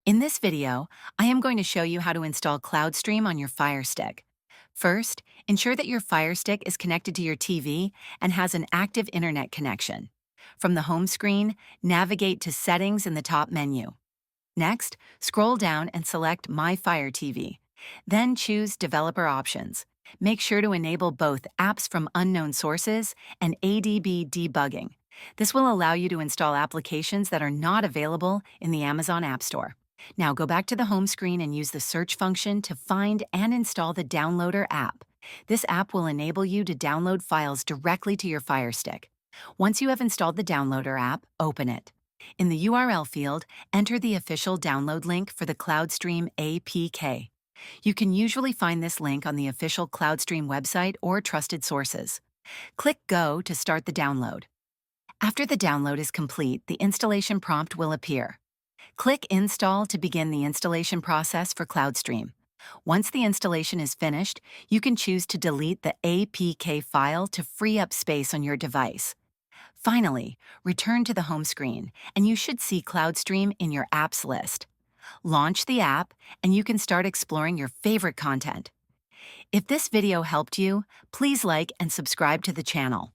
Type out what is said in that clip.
In this video, I am going to show you how to install Cloudstream on your Firestick. First, ensure that your Firestick is connected to your TV and has an active internet connection. From the home screen, navigate to Settings in the top menu. Next, scroll down and select My Fire TV. Then choose Developer Options. Make sure to enable both Apps from Unknown Sources and ADB debugging. This will allow you to install applications that are not available in the Amazon App Store. Now go back to the home screen and use the search function to find and install the Downloader app. This app will enable you to download files directly to your Firestick. Once you have installed the Downloader app, open it. In the URL field, enter the official download link for the Cloudstream APK. You can usually find this link on the official Cloudstream website or trusted sources. Click Go to start the download. After the download is complete, the installation prompt will appear. Click Install to begin the installation process for Cloudstream. Once the installation is finished, you can choose to delete the APK file to free up space on your device. Finally, return to the home screen, and you should see Cloudstream in your apps list. Launch the app, and you can start exploring your favorite content. If this video helped you, please like and subscribe to the channel.